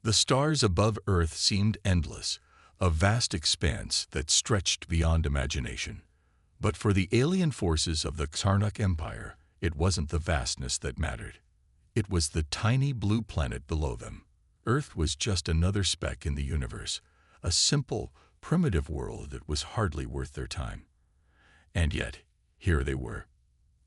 The stars above Earth seemed endless, a vast expanse that stretched beyond imagination. But for the alien forces of the Karnak Empire, it wasn't the vastness that mattered. It was the tiny blue planet below them. Earth was just another speck in the universe, a simple, primitive world that was hardly worth their time. And yet, here they were.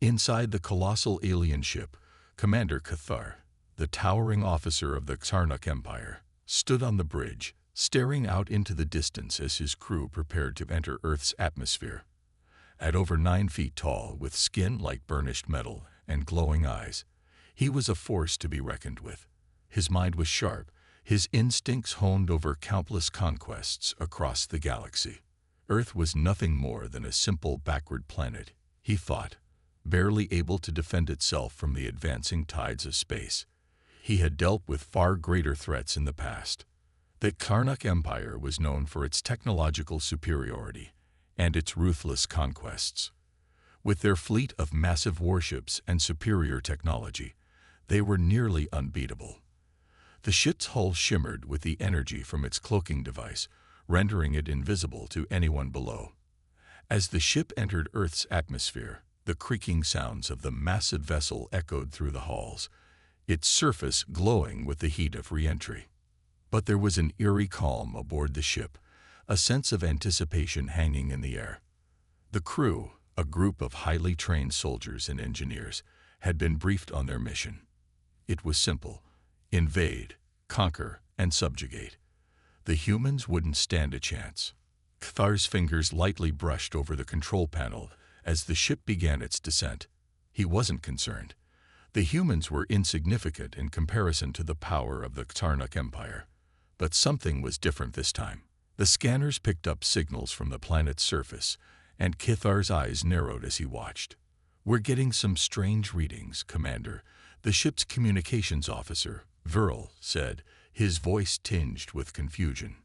Inside the colossal alien ship, Commander Cathar, the towering officer of the Karnak Empire, stood on the bridge, staring out into the distance as his crew prepared to enter Earth's atmosphere. At over 9 feet tall, with skin like burnished metal and glowing eyes, he was a force to be reckoned with. His mind was sharp, his instincts honed over countless conquests across the galaxy. Earth was nothing more than a simple backward planet, he thought, barely able to defend itself from the advancing tides of space. He had dealt with far greater threats in the past. The Karnak Empire was known for its technological superiority and its ruthless conquests. With their fleet of massive warships and superior technology, they were nearly unbeatable. The ship's hull shimmered with the energy from its cloaking device, rendering it invisible to anyone below. As the ship entered Earth's atmosphere, the creaking sounds of the massive vessel echoed through the halls, its surface glowing with the heat of re-entry. But there was an eerie calm aboard the ship, a sense of anticipation hanging in the air. The crew, a group of highly trained soldiers and engineers, had been briefed on their mission. It was simple: invade, conquer, and subjugate. The humans wouldn't stand a chance. Cathar's fingers lightly brushed over the control panel as the ship began its descent. He wasn't concerned. The humans were insignificant in comparison to the power of the Karnak Empire. But something was different this time. The scanners picked up signals from the planet's surface, and Cathar's eyes narrowed as he watched. "We're getting some strange readings, Commander," the ship's communications officer, Viral, said, his voice tinged with confusion.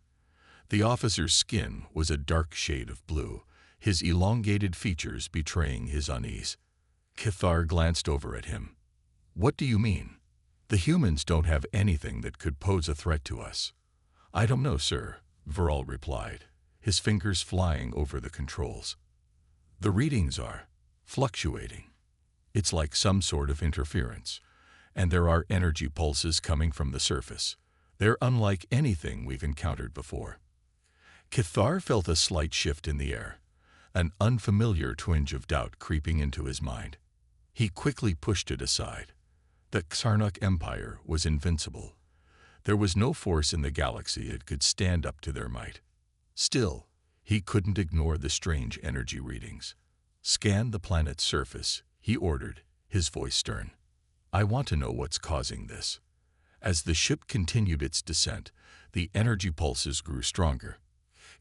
The officer's skin was a dark shade of blue, his elongated features betraying his unease. Cathar glanced over at him. "What do you mean? The humans don't have anything that could pose a threat to us." "I don't know, sir," Viral replied, his fingers flying over the controls. "The readings are fluctuating. It's like some sort of interference, and there are energy pulses coming from the surface. They're unlike anything we've encountered before." Cathar felt a slight shift in the air, an unfamiliar twinge of doubt creeping into his mind. He quickly pushed it aside. The Karnak Empire was invincible. There was no force in the galaxy that could stand up to their might. Still, he couldn't ignore the strange energy readings. "Scan the planet's surface," he ordered, his voice stern. "I want to know what's causing this." As the ship continued its descent, the energy pulses grew stronger.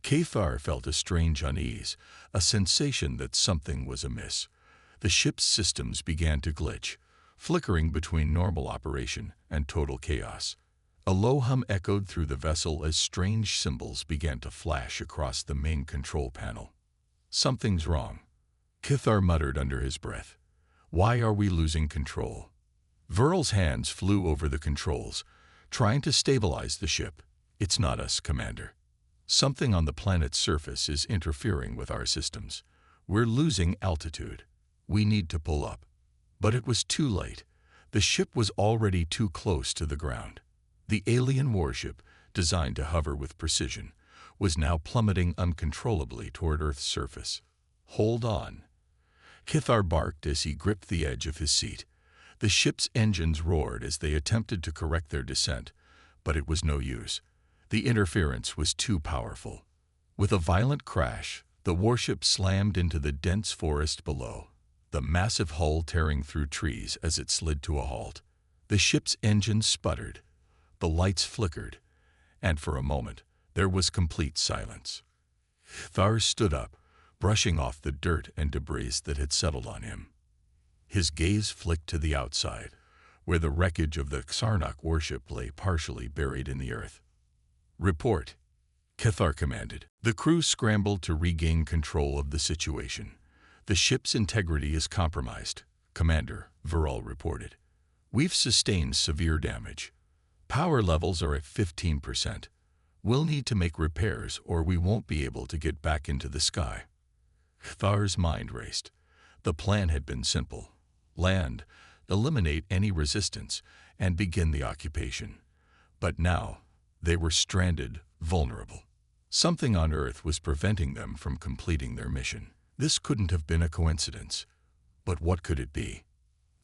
Cathar felt a strange unease, a sensation that something was amiss. The ship's systems began to glitch, flickering between normal operation and total chaos. A low hum echoed through the vessel as strange symbols began to flash across the main control panel. "Something's wrong," Cathar muttered under his breath. "Why are we losing control?" Viral's hands flew over the controls, trying to stabilize the ship. "It's not us, Commander. Something on the planet's surface is interfering with our systems. We're losing altitude. We need to pull up." But it was too late. The ship was already too close to the ground. The alien warship, designed to hover with precision, was now plummeting uncontrollably toward Earth's surface. "Hold on." Cathar barked as he gripped the edge of his seat. The ship's engines roared as they attempted to correct their descent, but it was no use. The interference was too powerful. With a violent crash, the warship slammed into the dense forest below, the massive hull tearing through trees as it slid to a halt. The ship's engines sputtered, the lights flickered, and for a moment there was complete silence. Cathar stood up, brushing off the dirt and debris that had settled on him. His gaze flicked to the outside, where the wreckage of the Karnak warship lay partially buried in the earth. "Report," Cathar commanded. The crew scrambled to regain control of the situation. "The ship's integrity is compromised," Commander Viral reported. "We've sustained severe damage. Power levels are at 15%. We'll need to make repairs or we won't be able to get back into the sky. Chthar's mind raced. The plan had been simple. Land, eliminate any resistance, and begin the occupation. But now, they were stranded, vulnerable. Something on Earth was preventing them from completing their mission. This couldn't have been a coincidence. But what could it be?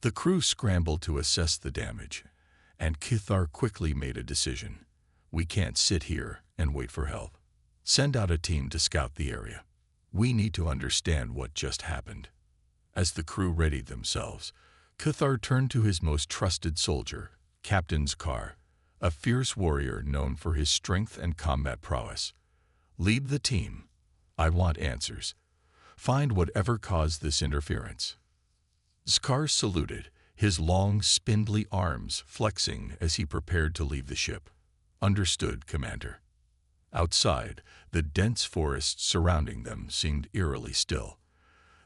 The crew scrambled to assess the damage, and Kithar quickly made a decision. We can't sit here and wait for help. Send out a team to scout the area. We need to understand what just happened. As the crew readied themselves, Kithar turned to his most trusted soldier, Captain Zakar, a fierce warrior known for his strength and combat prowess. Lead the team. I want answers. Find whatever caused this interference. Zakar saluted, his long, spindly arms flexing as he prepared to leave the ship. Understood, Commander. Outside, the dense forest surrounding them seemed eerily still.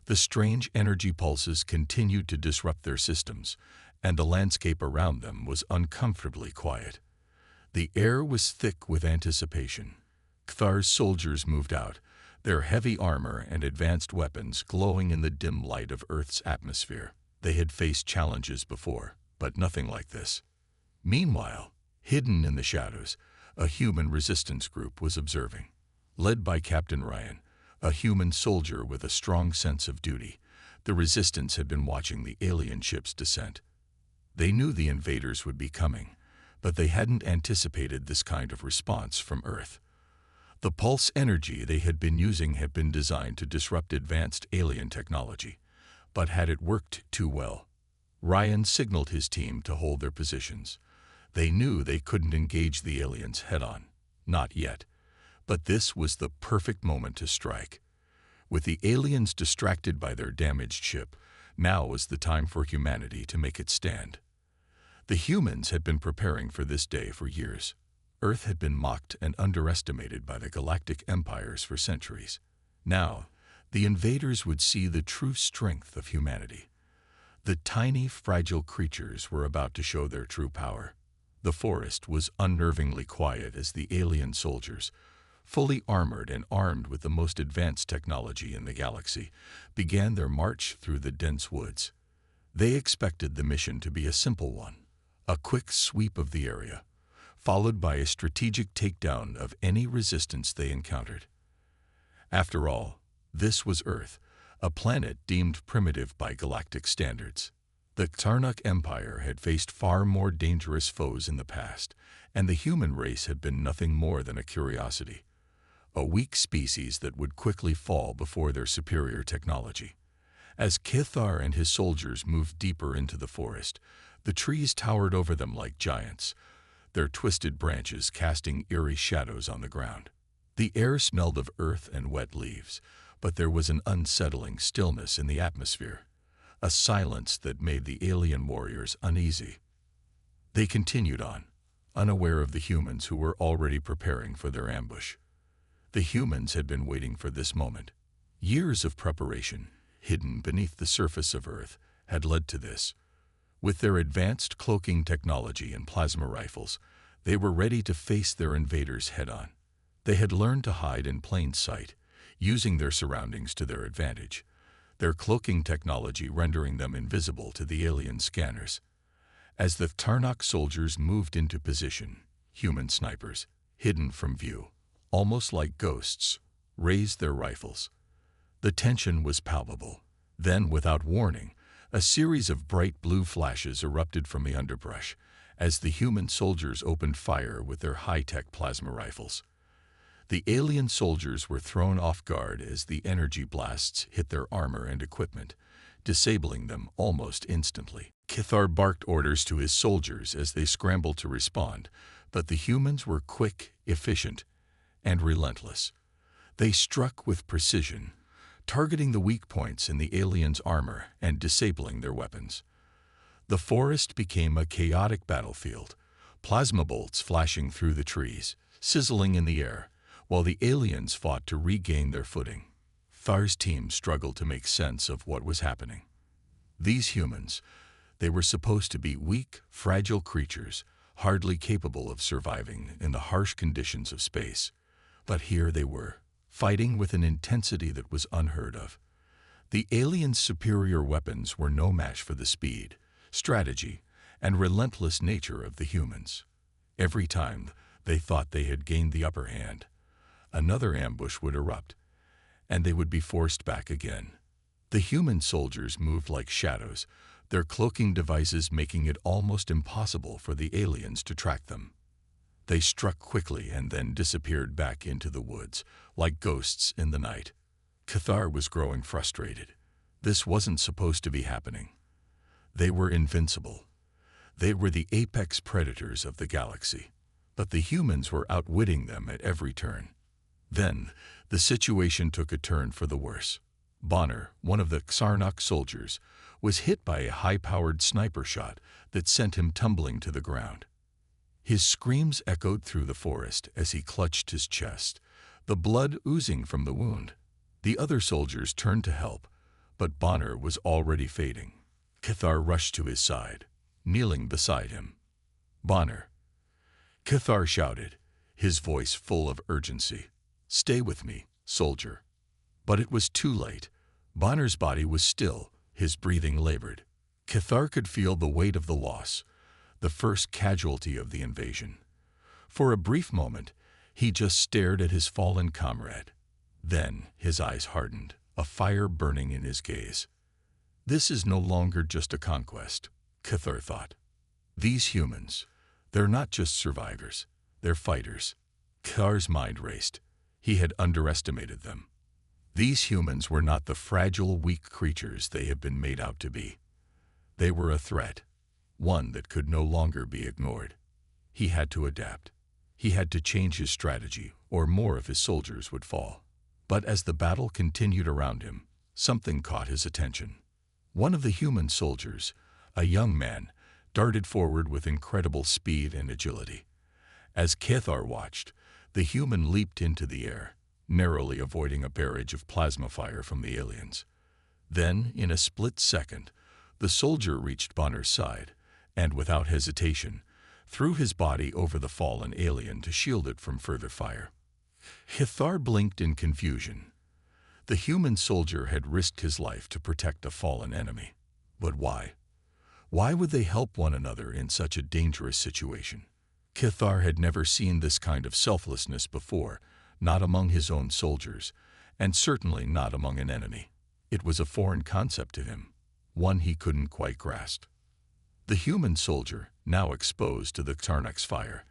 The strange energy pulses continued to disrupt their systems, and the landscape around them was uncomfortably quiet. The air was thick with anticipation. Chthar's soldiers moved out, their heavy armor and advanced weapons glowing in the dim light of Earth's atmosphere. They had faced challenges before, but nothing like this. Meanwhile, hidden in the shadows, a human resistance group was observing. Led by Captain Ryan, a human soldier with a strong sense of duty, the resistance had been watching the alien ship's descent. They knew the invaders would be coming, but they hadn't anticipated this kind of response from Earth. The pulse energy they had been using had been designed to disrupt advanced alien technology, but had it worked too well? Ryan signaled his team to hold their positions. They knew they couldn't engage the aliens head-on. Not yet. But this was the perfect moment to strike. With the aliens distracted by their damaged ship, now was the time for humanity to make its stand. The humans had been preparing for this day for years. Earth had been mocked and underestimated by the galactic empires for centuries. Now, the invaders would see the true strength of humanity. The tiny, fragile creatures were about to show their true power. The forest was unnervingly quiet as the alien soldiers, fully armored and armed with the most advanced technology in the galaxy, began their march through the dense woods. They expected the mission to be a simple one, a quick sweep of the area, followed by a strategic takedown of any resistance they encountered. After all, this was Earth, a planet deemed primitive by galactic standards. The Karnak Empire had faced far more dangerous foes in the past, and the human race had been nothing more than a curiosity, a weak species that would quickly fall before their superior technology. As Kithar and his soldiers moved deeper into the forest, the trees towered over them like giants, their twisted branches casting eerie shadows on the ground. The air smelled of earth and wet leaves, but there was an unsettling stillness in the atmosphere, a silence that made the alien warriors uneasy. They continued on, unaware of the humans who were already preparing for their ambush. The humans had been waiting for this moment. Years of preparation, hidden beneath the surface of Earth, had led to this. With their advanced cloaking technology and plasma rifles, they were ready to face their invaders head-on. They had learned to hide in plain sight, using their surroundings to their advantage, their cloaking technology rendering them invisible to the alien scanners. As the Karnak soldiers moved into position, human snipers, hidden from view, almost like ghosts, raised their rifles. The tension was palpable. Then, without warning, a series of bright blue flashes erupted from the underbrush as the human soldiers opened fire with their high-tech plasma rifles. The alien soldiers were thrown off guard as the energy blasts hit their armor and equipment, disabling them almost instantly. Kithar barked orders to his soldiers as they scrambled to respond, but the humans were quick, efficient, and relentless. They struck with precision, targeting the weak points in the aliens' armor and disabling their weapons. The forest became a chaotic battlefield, plasma bolts flashing through the trees, sizzling in the air, while the aliens fought to regain their footing. Chthar's team struggled to make sense of what was happening. These humans, they were supposed to be weak, fragile creatures, hardly capable of surviving in the harsh conditions of space. But here they were, fighting with an intensity that was unheard of. The aliens' superior weapons were no match for the speed, strategy, and relentless nature of the humans. Every time they thought they had gained the upper hand, another ambush would erupt, and they would be forced back again. The human soldiers moved like shadows, their cloaking devices making it almost impossible for the aliens to track them. They struck quickly and then disappeared back into the woods, like ghosts in the night. Cathar was growing frustrated. This wasn't supposed to be happening. They were invincible. They were the apex predators of the galaxy, but the humans were outwitting them at every turn. Then, the situation took a turn for the worse. Bonner, one of the Xarnok soldiers, was hit by a high-powered sniper shot that sent him tumbling to the ground. His screams echoed through the forest as he clutched his chest, the blood oozing from the wound. The other soldiers turned to help, but Bonner was already fading. Cathar rushed to his side, kneeling beside him. "Bonner," Cathar shouted, his voice full of urgency. "Stay with me, soldier." But it was too late. Bonner's body was still, his breathing labored. Cathar could feel the weight of the loss, the first casualty of the invasion. For a brief moment, he just stared at his fallen comrade. Then his eyes hardened, a fire burning in his gaze. This is no longer just a conquest, Cathar thought. These humans, they're not just survivors, they're fighters. Cathar's mind raced. He had underestimated them. These humans were not the fragile, weak creatures they had been made out to be. They were a threat, one that could no longer be ignored. He had to adapt. He had to change his strategy, or more of his soldiers would fall. But as the battle continued around him, something caught his attention. One of the human soldiers, a young man, darted forward with incredible speed and agility. As Cathar watched, the human leaped into the air, narrowly avoiding a barrage of plasma fire from the aliens. Then, in a split second, the soldier reached Bonner's side, and without hesitation, threw his body over the fallen alien to shield it from further fire. Cathar blinked in confusion. The human soldier had risked his life to protect a fallen enemy. But why? Why would they help one another in such a dangerous situation? Cathar had never seen this kind of selflessness before, not among his own soldiers, and certainly not among an enemy. It was a foreign concept to him, one he couldn't quite grasp. The human soldier, now exposed to the Xarnok's fire,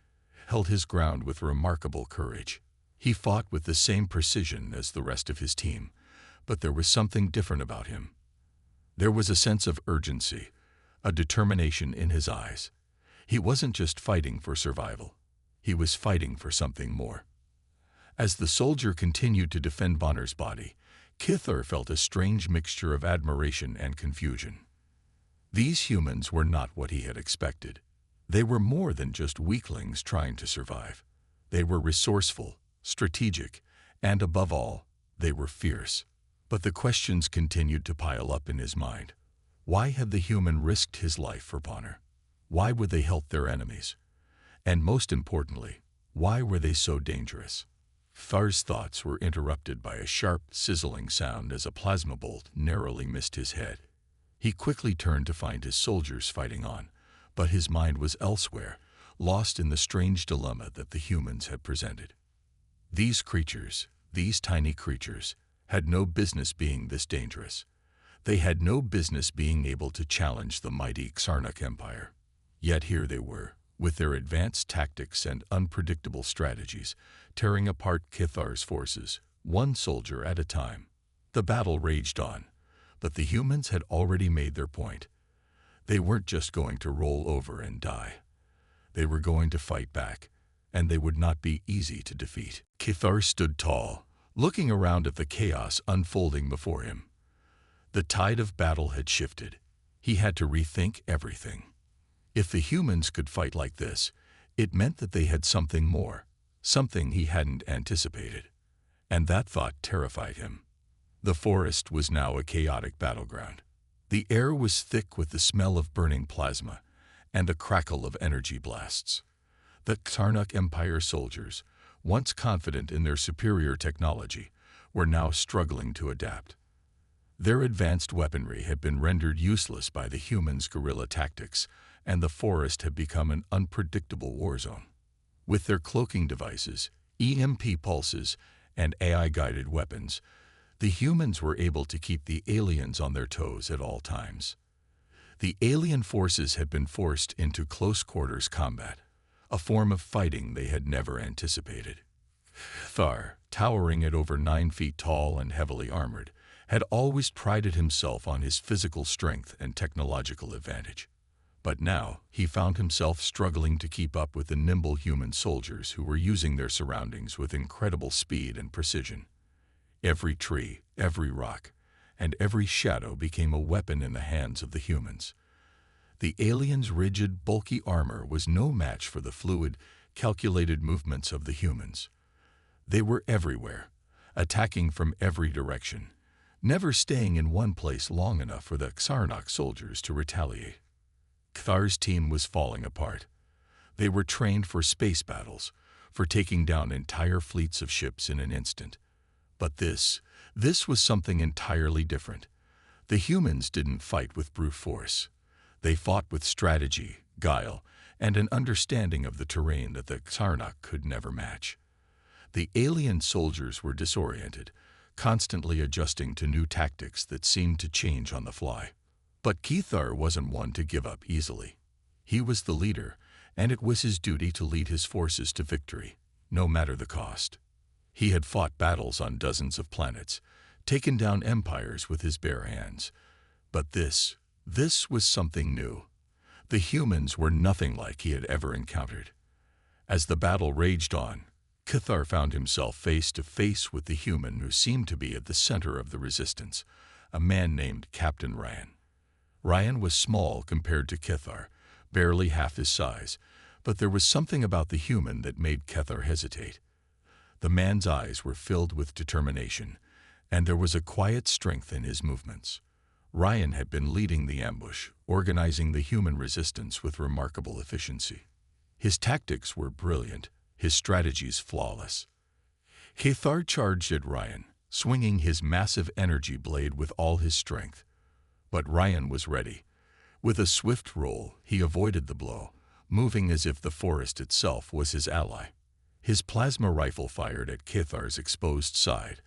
held his ground with remarkable courage. He fought with the same precision as the rest of his team, but there was something different about him. There was a sense of urgency, a determination in his eyes. He wasn't just fighting for survival. He was fighting for something more. As the soldier continued to defend Bonner's body, Cathar felt a strange mixture of admiration and confusion. These humans were not what he had expected. They were more than just weaklings trying to survive. They were resourceful, strategic, and above all, they were fierce. But the questions continued to pile up in his mind. Why had the human risked his life for Bonner? Why would they help their enemies? And most importantly, why were they so dangerous? Cathar's thoughts were interrupted by a sharp, sizzling sound as a plasma bolt narrowly missed his head. He quickly turned to find his soldiers fighting on, but his mind was elsewhere, lost in the strange dilemma that the humans had presented. These creatures, these tiny creatures, had no business being this dangerous. They had no business being able to challenge the mighty Xarnok Empire. Yet here they were, with their advanced tactics and unpredictable strategies, tearing apart Cathar's forces, one soldier at a time. The battle raged on, but the humans had already made their point. They weren't just going to roll over and die. They were going to fight back, and they would not be easy to defeat. Cathar stood tall, looking around at the chaos unfolding before him. The tide of battle had shifted. He had to rethink everything. If the humans could fight like this, it meant that they had something more, something he hadn't anticipated. And that thought terrified him. The forest was now a chaotic battleground. The air was thick with the smell of burning plasma, and the crackle of energy blasts. The Karnak Empire soldiers, once confident in their superior technology, were now struggling to adapt. Their advanced weaponry had been rendered useless by the humans' guerrilla tactics, and the forest had become an unpredictable war zone. With their cloaking devices, EMP pulses, and AI-guided weapons, the humans were able to keep the aliens on their toes at all times. The alien forces had been forced into close-quarters combat, a form of fighting they had never anticipated. Thar, towering at over 9 feet tall and heavily armored, had always prided himself on his physical strength and technological advantage. But now he found himself struggling to keep up with the nimble human soldiers who were using their surroundings with incredible speed and precision. Every tree, every rock, and every shadow became a weapon in the hands of the humans. The aliens' rigid, bulky armor was no match for the fluid, calculated movements of the humans. They were everywhere, attacking from every direction, never staying in one place long enough for the Karnak soldiers to retaliate. Kthar's team was falling apart. They were trained for space battles, for taking down entire fleets of ships in an instant. But this was something entirely different. The humans didn't fight with brute force. They fought with strategy, guile, and an understanding of the terrain that the Karnak could never match. The alien soldiers were disoriented, constantly adjusting to new tactics that seemed to change on the fly. But Kethar wasn't one to give up easily. He was the leader, and it was his duty to lead his forces to victory, no matter the cost. He had fought battles on dozens of planets, taken down empires with his bare hands. But this was something new. The humans were nothing like he had ever encountered. As the battle raged on, Kethar found himself face to face with the human who seemed to be at the center of the resistance, a man named Captain Ryan. Ryan was small compared to Kethar, barely half his size, but there was something about the human that made Kethar hesitate. The man's eyes were filled with determination, and there was a quiet strength in his movements. Ryan had been leading the ambush, organizing the human resistance with remarkable efficiency. His tactics were brilliant, his strategies flawless. Kethar charged at Ryan, swinging his massive energy blade with all his strength. But Ryan was ready. With a swift roll, he avoided the blow, moving as if the forest itself was his ally. His plasma rifle fired at Kethar's exposed side,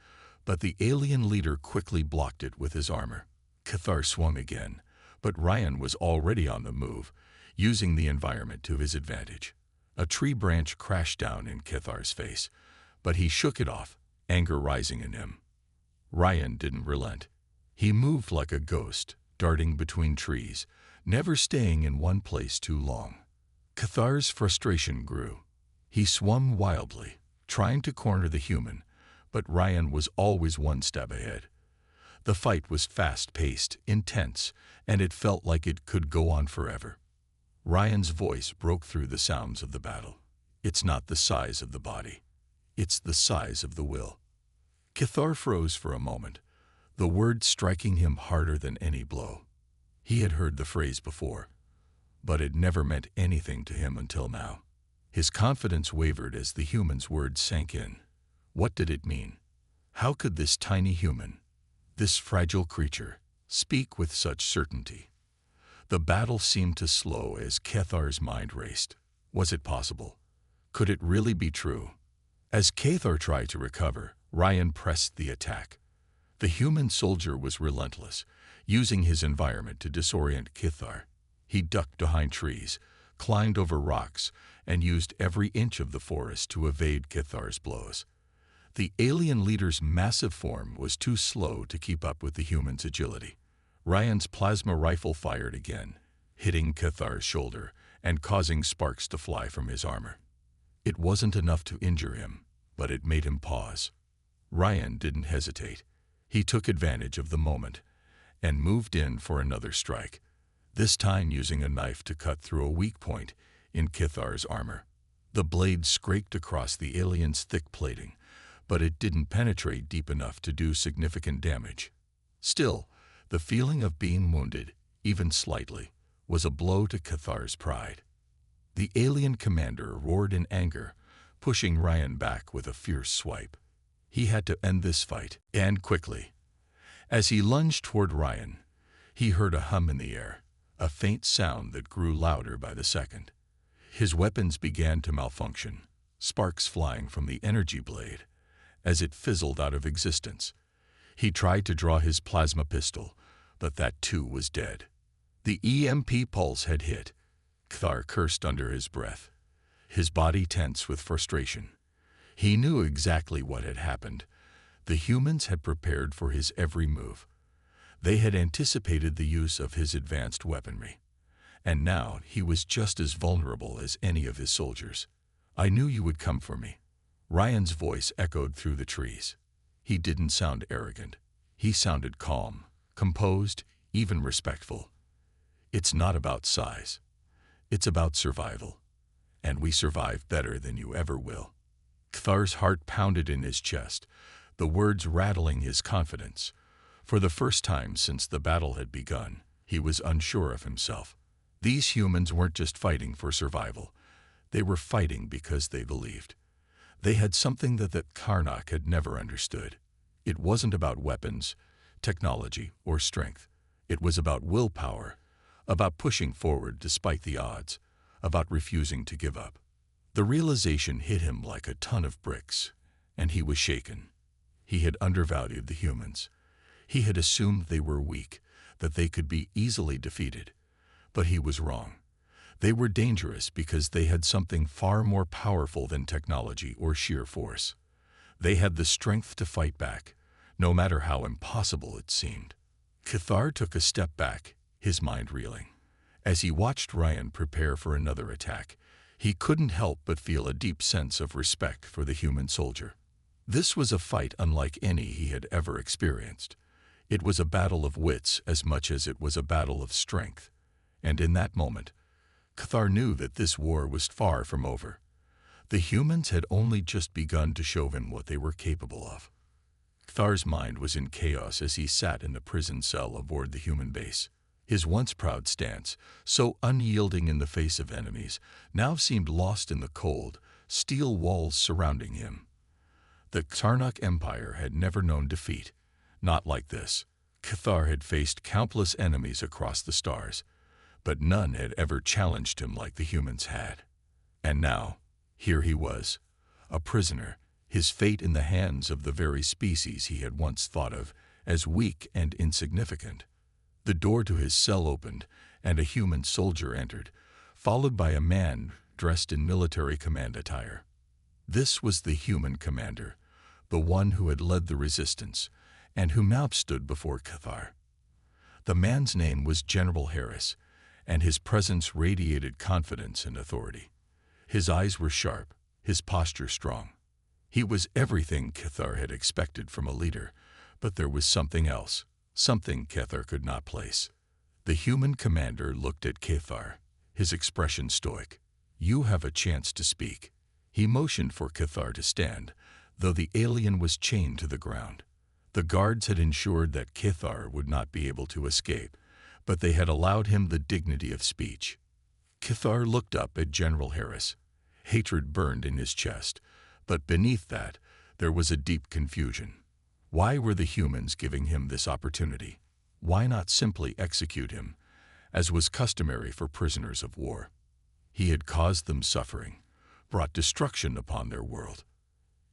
but the alien leader quickly blocked it with his armor. Kethar swung again, but Ryan was already on the move, using the environment to his advantage. A tree branch crashed down in Kethar's face, but he shook it off, anger rising in him. Ryan didn't relent. He moved like a ghost, darting between trees, never staying in one place too long. Kethar's frustration grew. He swung wildly, trying to corner the human, but Ryan was always one step ahead. The fight was fast-paced, intense, and it felt like it could go on forever. Ryan's voice broke through the sounds of the battle. It's not the size of the body. It's the size of the will. Kethar froze for a moment, the words striking him harder than any blow. He had heard the phrase before, but it never meant anything to him until now. His confidence wavered as the human's words sank in. What did it mean? How could this tiny human, this fragile creature, speak with such certainty? The battle seemed to slow as Kethar's mind raced. Was it possible? Could it really be true? As Kethar tried to recover, Ryan pressed the attack. The human soldier was relentless, using his environment to disorient Kethar. He ducked behind trees, climbed over rocks, and used every inch of the forest to evade Kethar's blows. The alien leader's massive form was too slow to keep up with the human's agility. Ryan's plasma rifle fired again, hitting Kethar's shoulder and causing sparks to fly from his armor. It wasn't enough to injure him, but it made him pause. Ryan didn't hesitate. He took advantage of the moment and moved in for another strike, this time using a knife to cut through a weak point in Kethar's armor. The blade scraped across the alien's thick plating, but it didn't penetrate deep enough to do significant damage. Still, the feeling of being wounded, even slightly, was a blow to Cathar's pride. The alien commander roared in anger, pushing Ryan back with a fierce swipe. He had to end this fight, and quickly. As he lunged toward Ryan, he heard a hum in the air, a faint sound that grew louder by the second. His weapons began to malfunction, sparks flying from the energy blade as it fizzled out of existence. He tried to draw his plasma pistol, but that too was dead. The EMP pulse had hit. Cathar cursed under his breath, his body tense with frustration. He knew exactly what had happened. The humans had prepared for his every move. They had anticipated the use of his advanced weaponry. And now he was just as vulnerable as any of his soldiers. "I knew you would come for me." Ryan's voice echoed through the trees. He didn't sound arrogant. He sounded calm, composed, even respectful. "It's not about size. It's about survival. And we survive better than you ever will." Cathar's heart pounded in his chest, the words rattling his confidence. For the first time since the battle had begun, he was unsure of himself. These humans weren't just fighting for survival. They were fighting because they believed. They had something that the Karnak had never understood. It wasn't about weapons, technology, or strength. It was about willpower, about pushing forward despite the odds, about refusing to give up. The realization hit him like a ton of bricks, and he was shaken. He had undervalued the humans. He had assumed they were weak, that they could be easily defeated. But he was wrong. They were dangerous because they had something far more powerful than technology or sheer force. They had the strength to fight back, no matter how impossible it seemed. Cathar took a step back, his mind reeling. As he watched Ryan prepare for another attack, he couldn't help but feel a deep sense of respect for the human soldier. This was a fight unlike any he had ever experienced. It was a battle of wits as much as it was a battle of strength. And in that moment, Cathar knew that this war was far from over. The humans had only just begun to show him what they were capable of. Cathar's mind was in chaos as he sat in the prison cell aboard the human base. His once proud stance, so unyielding in the face of enemies, now seemed lost in the cold, steel walls surrounding him. The Karnak Empire had never known defeat. Not like this. Cathar had faced countless enemies across the stars, but none had ever challenged him like the humans had. And now, here he was, a prisoner, his fate in the hands of the very species he had once thought of as weak and insignificant. The door to his cell opened, and a human soldier entered, followed by a man dressed in military command attire. This was the human commander, the one who had led the resistance, and who now stood before Cathar. The man's name was General Harris, and his presence radiated confidence and authority. His eyes were sharp, his posture strong. He was everything Cathar had expected from a leader, but there was something else, something Cathar could not place. The human commander looked at Cathar, his expression stoic. "You have a chance to speak." He motioned for Cathar to stand, though the alien was chained to the ground. The guards had ensured that Cathar would not be able to escape, but they had allowed him the dignity of speech. Cathar looked up at General Harris. Hatred burned in his chest, but beneath that, there was a deep confusion. Why were the humans giving him this opportunity? Why not simply execute him, as was customary for prisoners of war? He had caused them suffering, brought destruction upon their world.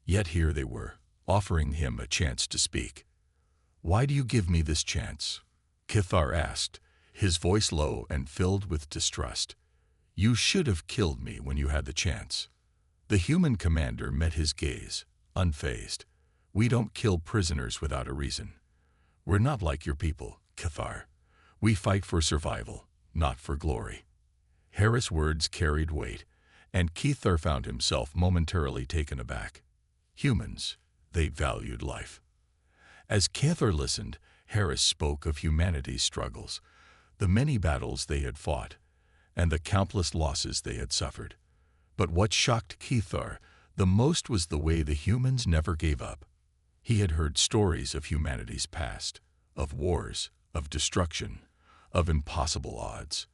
Yet here they were, offering him a chance to speak. "Why do you give me this chance?" Cathar asked, his voice low and filled with distrust. "You should have killed me when you had the chance." The human commander met his gaze, unfazed. "We don't kill prisoners without a reason. We're not like your people, Cathar. We fight for survival, not for glory." Harris' words carried weight, and Cathar found himself momentarily taken aback. Humans, they valued life. As Cathar listened, Harris spoke of humanity's struggles, the many battles they had fought, and the countless losses they had suffered. But what shocked Cathar the most was the way the humans never gave up. He had heard stories of humanity's past, of wars, of destruction, of impossible odds.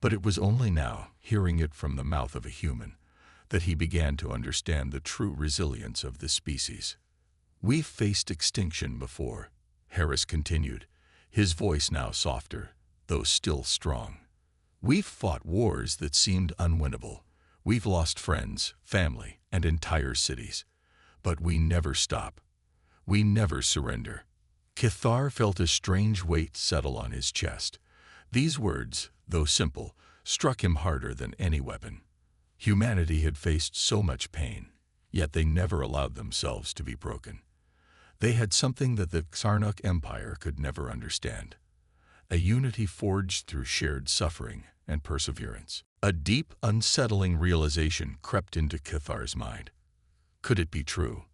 But it was only now, hearing it from the mouth of a human, that he began to understand the true resilience of this species. "We've faced extinction before," Harris continued, his voice now softer, though still strong. "We've fought wars that seemed unwinnable. We've lost friends, family, and entire cities. But we never stop. We never surrender." Kithar felt a strange weight settle on his chest. These words, though simple, struck him harder than any weapon. Humanity had faced so much pain, yet they never allowed themselves to be broken. They had something that the Karnak Empire could never understand. A unity forged through shared suffering and perseverance. A deep, unsettling realization crept into Kithar's mind. Could it be true?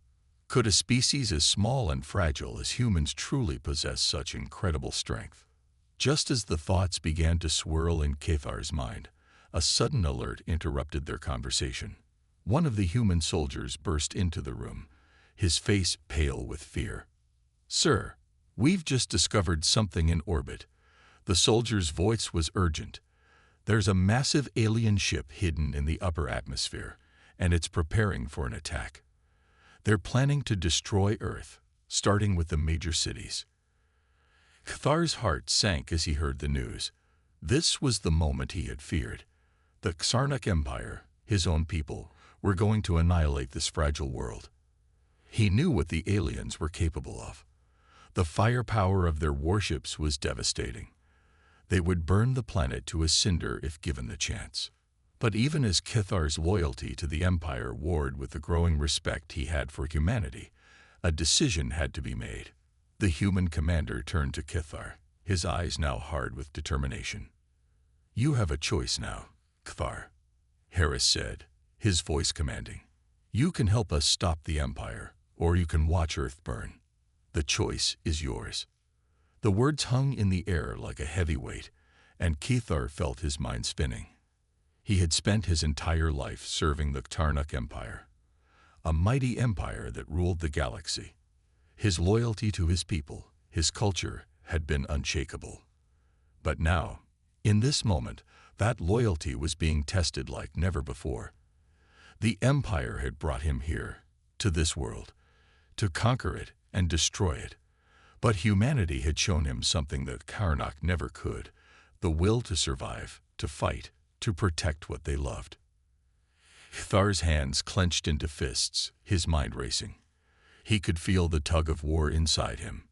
Could a species as small and fragile as humans truly possess such incredible strength? Just as the thoughts began to swirl in Kithar's mind, a sudden alert interrupted their conversation. One of the human soldiers burst into the room, his face pale with fear. "Sir, we've just discovered something in orbit." The soldier's voice was urgent. "There's a massive alien ship hidden in the upper atmosphere, and it's preparing for an attack. They're planning to destroy Earth, starting with the major cities." Kithar's heart sank as he heard the news. This was the moment he had feared. The Karnak Empire, his own people, were going to annihilate this fragile world. He knew what the aliens were capable of. The firepower of their warships was devastating. They would burn the planet to a cinder if given the chance. But even as Kithar's loyalty to the Empire warred with the growing respect he had for humanity, a decision had to be made. The human commander turned to Kithar, his eyes now hard with determination. "You have a choice now, Kithar," Harris said, his voice commanding. "You can help us stop the Empire, or you can watch Earth burn. The choice is yours." The words hung in the air like a heavy weight, and Kithar felt his mind spinning. He had spent his entire life serving the Karnak Empire, a mighty empire that ruled the galaxy. His loyalty to his people, his culture, had been unshakable. But now, in this moment, that loyalty was being tested like never before. The Empire had brought him here, to this world, to conquer it and destroy it. But humanity had shown him something that Karnak never could: the will to survive, to fight, to protect what they loved. Kithar's hands clenched into fists, his mind racing. He could feel the tug of war inside him.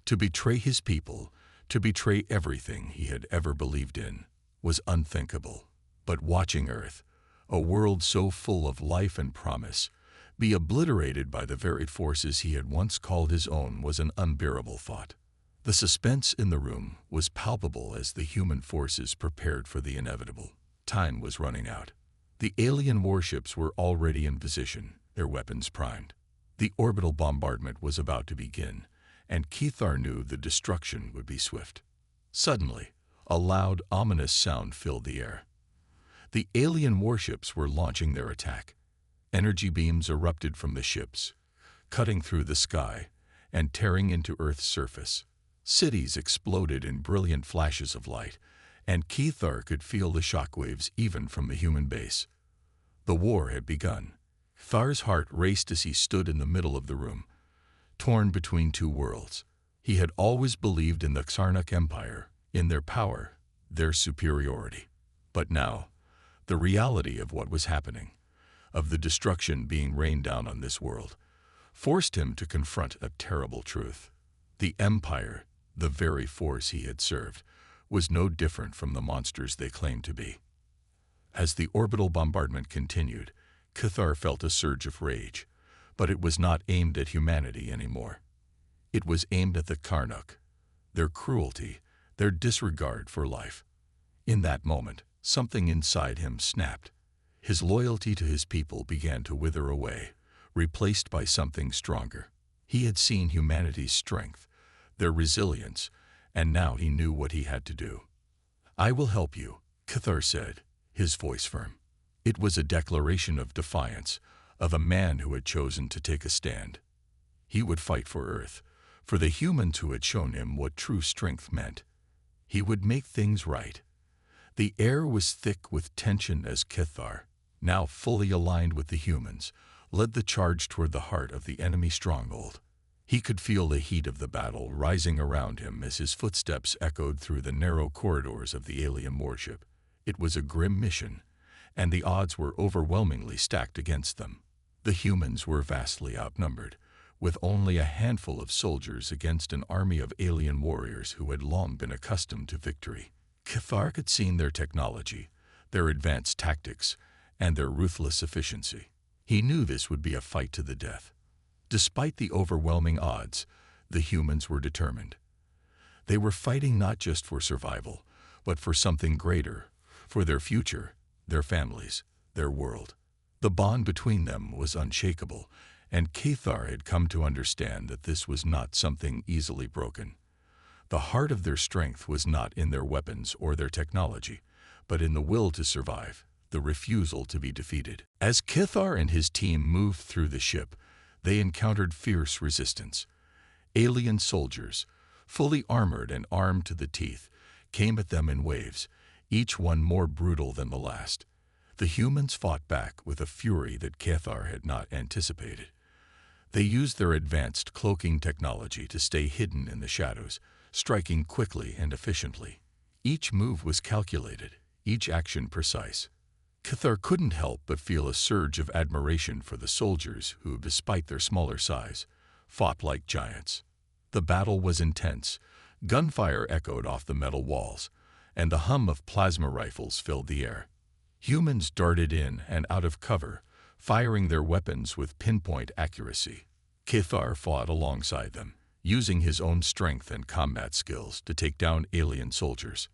To betray his people, to betray everything he had ever believed in, was unthinkable. But watching Earth, a world so full of life and promise, be obliterated by the very forces he had once called his own was an unbearable thought. The suspense in the room was palpable as the human forces prepared for the inevitable. Time was running out. The alien warships were already in position, their weapons primed. The orbital bombardment was about to begin, and Kithar knew the destruction would be swift. Suddenly, a loud, ominous sound filled the air. The alien warships were launching their attack. Energy beams erupted from the ships, cutting through the sky and tearing into Earth's surface. Cities exploded in brilliant flashes of light, and Kithar could feel the shockwaves even from the human base. The war had begun. Kithar's heart raced as he stood in the middle of the room, torn between two worlds. He had always believed in the Karnak Empire, in their power, their superiority. But now, the reality of what was happening, of the destruction being rained down on this world, forced him to confront a terrible truth. The Empire, the very force he had served, was no different from the monsters they claimed to be. As the orbital bombardment continued, Kithar felt a surge of rage, but it was not aimed at humanity anymore. It was aimed at the Karnak, their cruelty, their disregard for life. In that moment, something inside him snapped. His loyalty to his people began to wither away, replaced by something stronger. He had seen humanity's strength, their resilience, and now he knew what he had to do. "I will help you," Kithar said, his voice firm. It was a declaration of defiance, of a man who had chosen to take a stand. He would fight for Earth, for the humans who had shown him what true strength meant. He would make things right. The air was thick with tension as Kithar, now fully aligned with the humans, led the charge toward the heart of the enemy stronghold. He could feel the heat of the battle rising around him as his footsteps echoed through the narrow corridors of the alien warship. It was a grim mission, and the odds were overwhelmingly stacked against them. The humans were vastly outnumbered, with only a handful of soldiers against an army of alien warriors who had long been accustomed to victory. Kithar had seen their technology, their advanced tactics, and their ruthless efficiency. He knew this would be a fight to the death. Despite the overwhelming odds, the humans were determined. They were fighting not just for survival, but for something greater, for their future, their families, their world. The bond between them was unshakable, and Kithar had come to understand that this was not something easily broken. The heart of their strength was not in their weapons or their technology, but in the will to survive, the refusal to be defeated. As Kithar and his team moved through the ship, they encountered fierce resistance. Alien soldiers, fully armored and armed to the teeth, came at them in waves, each one more brutal than the last. The humans fought back with a fury that Kithar had not anticipated. They used their advanced cloaking technology to stay hidden in the shadows, striking quickly and efficiently. Each move was calculated, each action precise. Kithar couldn't help but feel a surge of admiration for the soldiers who, despite their smaller size, fought like giants. The battle was intense. Gunfire echoed off the metal walls, and the hum of plasma rifles filled the air. Humans darted in and out of cover, firing their weapons with pinpoint accuracy. Kithar fought alongside them, using his own strength and combat skills to take down alien soldiers.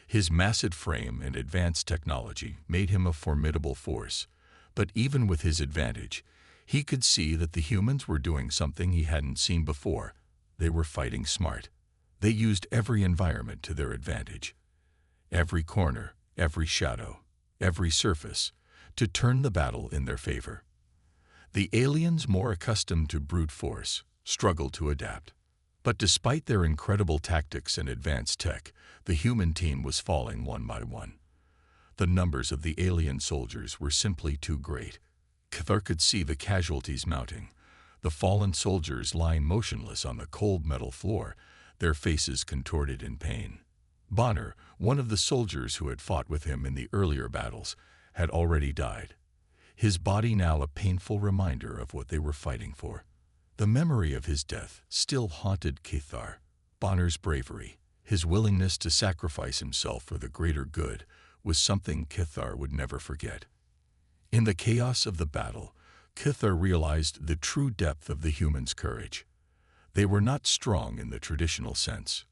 His massive frame and advanced technology made him a formidable force, but even with his advantage, he could see that the humans were doing something he hadn't seen before. They were fighting smart. They used every environment to their advantage. Every corner, every shadow, every surface, to turn the battle in their favor. The aliens, more accustomed to brute force, struggled to adapt. But despite their incredible tactics and advanced tech, the human team was falling one by one. The numbers of the alien soldiers were simply too great. Kithar could see the casualties mounting, the fallen soldiers lying motionless on the cold metal floor, their faces contorted in pain. Bonner, one of the soldiers who had fought with him in the earlier battles, had already died, his body now a painful reminder of what they were fighting for. The memory of his death still haunted Kithar. Bonner's bravery, his willingness to sacrifice himself for the greater good, was something Kithar would never forget. In the chaos of the battle, Kithar realized the true depth of the humans' courage. They were not strong in the traditional sense.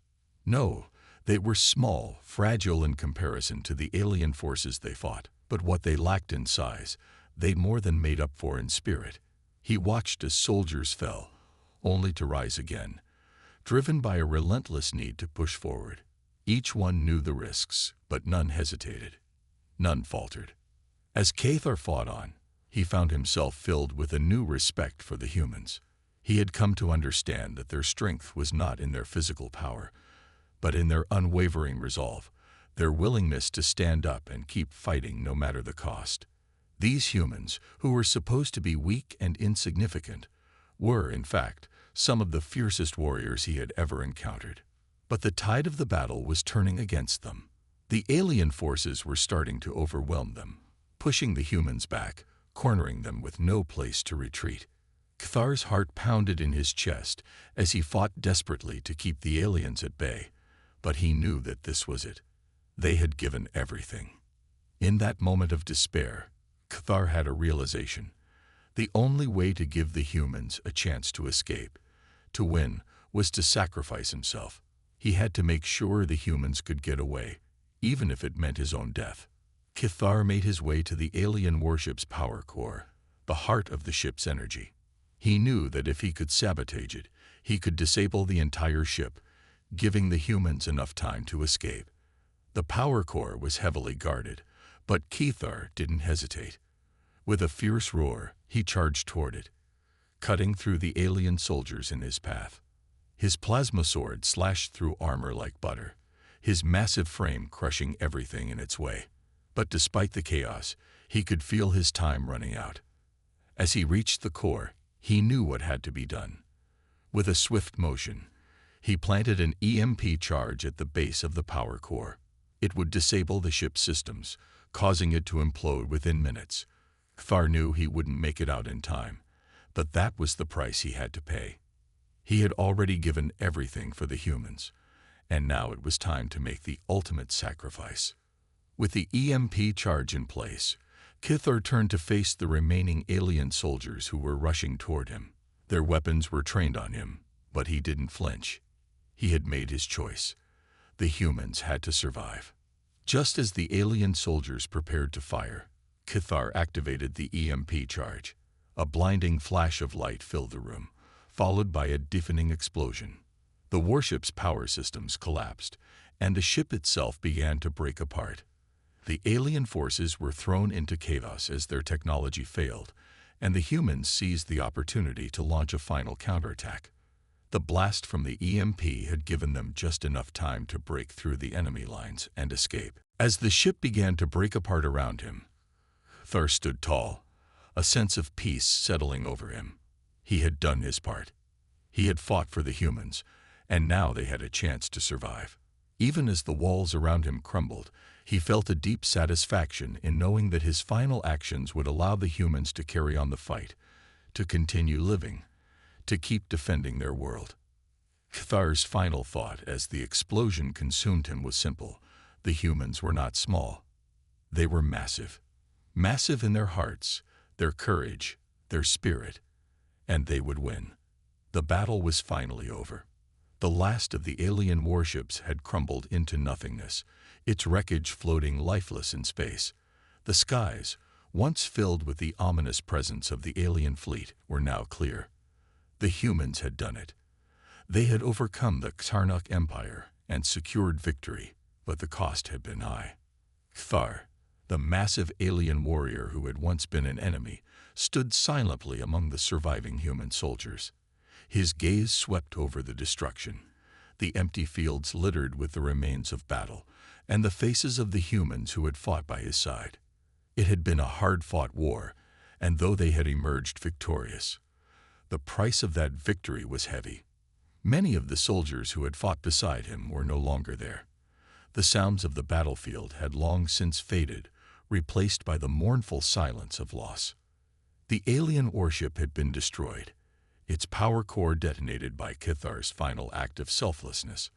No, they were small, fragile in comparison to the alien forces they fought, but what they lacked in size, they more than made up for in spirit. He watched as soldiers fell, only to rise again, driven by a relentless need to push forward. Each one knew the risks, but none hesitated. None faltered. As Kithar fought on, he found himself filled with a new respect for the humans. He had come to understand that their strength was not in their physical power, but in their unwavering resolve, their willingness to stand up and keep fighting no matter the cost. These humans, who were supposed to be weak and insignificant, were, in fact, some of the fiercest warriors he had ever encountered. But the tide of the battle was turning against them. The alien forces were starting to overwhelm them, pushing the humans back, cornering them with no place to retreat. Kithar's heart pounded in his chest as he fought desperately to keep the aliens at bay, but he knew that this was it. They had given everything. In that moment of despair, Kithar had a realization. The only way to give the humans a chance to escape, to win, was to sacrifice himself. He had to make sure the humans could get away, even if it meant his own death. Kithar made his way to the alien warship's power core, the heart of the ship's energy. He knew that if he could sabotage it, he could disable the entire ship, giving the humans enough time to escape. The power core was heavily guarded, but Kithar didn't hesitate. With a fierce roar, he charged toward it, cutting through the alien soldiers in his path. His plasma sword slashed through armor like butter, his massive frame crushing everything in its way. But despite the chaos, he could feel his time running out. As he reached the core, he knew what had to be done. With a swift motion, he planted an EMP charge at the base of the power core. It would disable the ship's systems, causing it to implode within minutes. Kthar knew he wouldn't make it out in time, but that was the price he had to pay. He had already given everything for the humans, and now it was time to make the ultimate sacrifice. With the EMP charge in place, Kthar turned to face the remaining alien soldiers who were rushing toward him. Their weapons were trained on him, but he didn't flinch. He had made his choice. The humans had to survive. Just as the alien soldiers prepared to fire, Kthar activated the EMP charge. A blinding flash of light filled the room, followed by a deafening explosion. The warship's power systems collapsed, and the ship itself began to break apart. The alien forces were thrown into chaos as their technology failed, and the humans seized the opportunity to launch a final counterattack. The blast from the EMP had given them just enough time to break through the enemy lines and escape. As the ship began to break apart around him, Kthar stood tall, a sense of peace settling over him. He had done his part. He had fought for the humans, and now they had a chance to survive. Even as the walls around him crumbled, he felt a deep satisfaction in knowing that his final actions would allow the humans to carry on the fight, to continue living, to keep defending their world. Kthar's final thought as the explosion consumed him was simple. The humans were not small. They were massive. Massive in their hearts, their courage, their spirit, and they would win. The battle was finally over. The last of the alien warships had crumbled into nothingness, its wreckage floating lifeless in space. The skies, once filled with the ominous presence of the alien fleet, were now clear. The humans had done it. They had overcome the Karnak Empire and secured victory, but the cost had been high. Kthar, the massive alien warrior who had once been an enemy, stood silently among the surviving human soldiers. His gaze swept over the destruction, the empty fields littered with the remains of battle, and the faces of the humans who had fought by his side. It had been a hard-fought war, and though they had emerged victorious, the price of that victory was heavy. Many of the soldiers who had fought beside him were no longer there. The sounds of the battlefield had long since faded, replaced by the mournful silence of loss. The alien warship had been destroyed, its power core detonated by Kthar's final act of selflessness.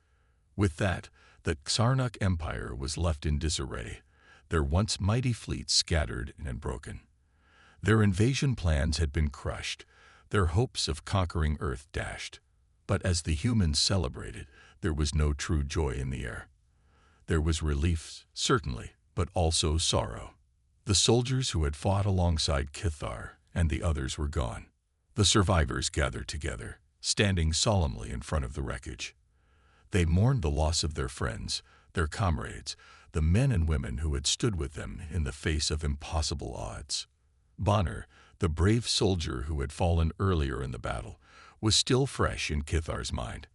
With that, the Karnak Empire was left in disarray, their once mighty fleet scattered and broken. Their invasion plans had been crushed, their hopes of conquering Earth dashed. But as the humans celebrated, there was no true joy in the air. There was relief, certainly, but also sorrow. The soldiers who had fought alongside Kthar and the others were gone. The survivors gathered together, standing solemnly in front of the wreckage. They mourned the loss of their friends, their comrades, the men and women who had stood with them in the face of impossible odds. Bonner, the brave soldier who had fallen earlier in the battle, was still fresh in Kthar's mind.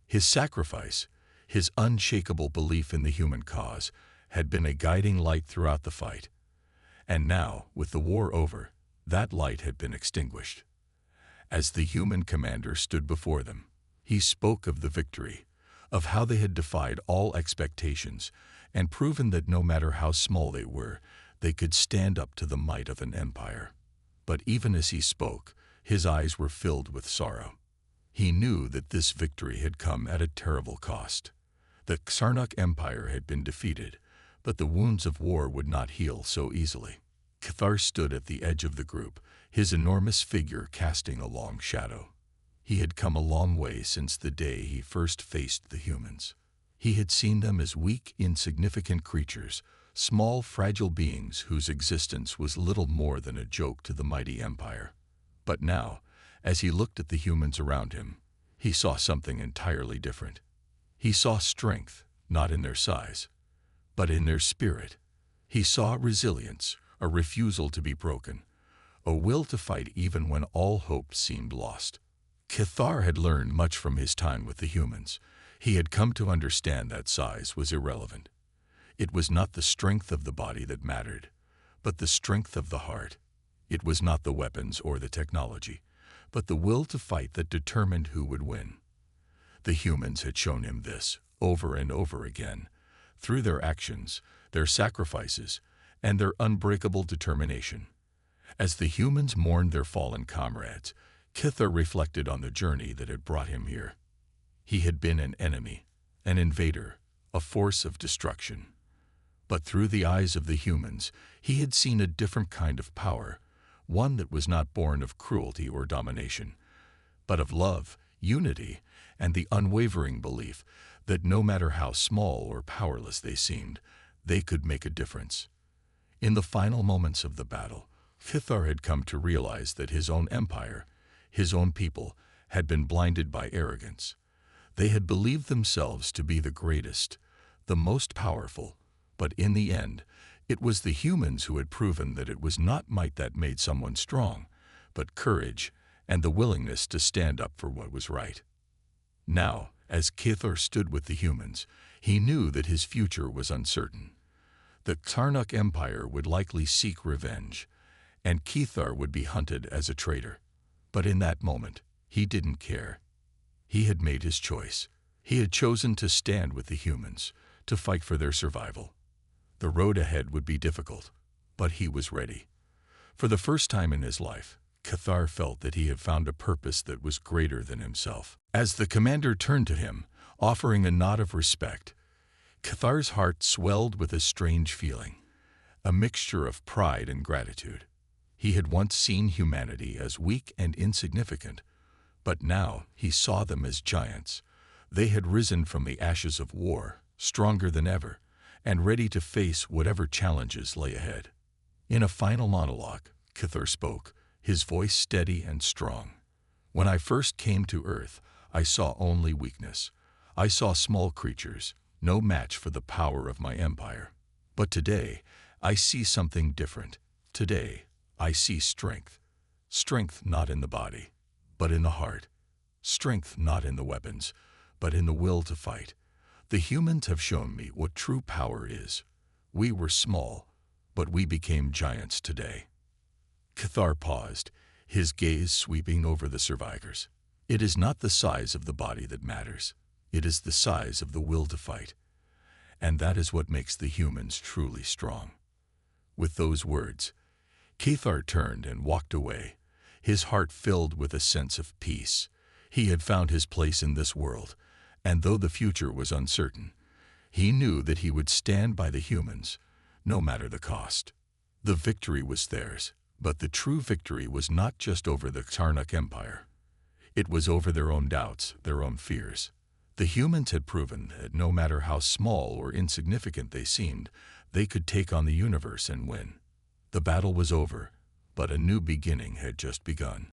His sacrifice, his unshakable belief in the human cause, had been a guiding light throughout the fight. And now, with the war over, that light had been extinguished. As the human commander stood before them, he spoke of the victory, of how they had defied all expectations and proven that no matter how small they were, they could stand up to the might of an empire. But even as he spoke, his eyes were filled with sorrow. He knew that this victory had come at a terrible cost. The Karnak Empire had been defeated, but the wounds of war would not heal so easily. Kthar stood at the edge of the group, his enormous figure casting a long shadow. He had come a long way since the day he first faced the humans. He had seen them as weak, insignificant creatures, small, fragile beings whose existence was little more than a joke to the mighty empire. But now, as he looked at the humans around him, he saw something entirely different. He saw strength, not in their size, but in their spirit. He saw resilience, a refusal to be broken, a will to fight even when all hope seemed lost. Kthar had learned much from his time with the humans. He had come to understand that size was irrelevant. It was not the strength of the body that mattered, but the strength of the heart. It was not the weapons or the technology, but the will to fight that determined who would win. The humans had shown him this over and over again, through their actions, their sacrifices, and their unbreakable determination. As the humans mourned their fallen comrades, Kithar reflected on the journey that had brought him here. He had been an enemy, an invader, a force of destruction. But through the eyes of the humans, he had seen a different kind of power, one that was not born of cruelty or domination, but of love, unity, and the unwavering belief that no matter how small or powerless they seemed, they could make a difference. In the final moments of the battle, Kithar had come to realize that his own empire, his own people, had been blinded by arrogance. They had believed themselves to be the greatest, the most powerful, but in the end, it was the humans who had proven that it was not might that made someone strong, but courage and the willingness to stand up for what was right. Now, as Kithar stood with the humans, he knew that his future was uncertain. The Karnak Empire would likely seek revenge, and Kithar would be hunted as a traitor. But in that moment, he didn't care. He had made his choice. He had chosen to stand with the humans, to fight for their survival. The road ahead would be difficult, but he was ready. For the first time in his life, Kithar felt that he had found a purpose that was greater than himself. As the commander turned to him, offering a nod of respect, Kithar's heart swelled with a strange feeling, a mixture of pride and gratitude. He had once seen humanity as weak and insignificant, but now he saw them as giants. They had risen from the ashes of war, stronger than ever, and ready to face whatever challenges lay ahead. In a final monologue, Kithar spoke, his voice steady and strong. "When I first came to Earth, I saw only weakness. I saw small creatures, no match for the power of my empire. But today, I see something different. Today, I see strength. Strength not in the body, but in the heart. Strength not in the weapons, but in the will to fight. The humans have shown me what true power is. We were small, but we became giants today." Kithar paused, his gaze sweeping over the survivors. It is not the size of the body that matters. It is the size of the will to fight. And that is what makes the humans truly strong. With those words, Kithar turned and walked away, his heart filled with a sense of peace. He had found his place in this world, and though the future was uncertain, he knew that he would stand by the humans, no matter the cost. The victory was theirs, but the true victory was not just over the Karnak Empire. It was over their own doubts, their own fears. The humans had proven that no matter how small or insignificant they seemed, they could take on the universe and win. The battle was over, but a new beginning had just begun.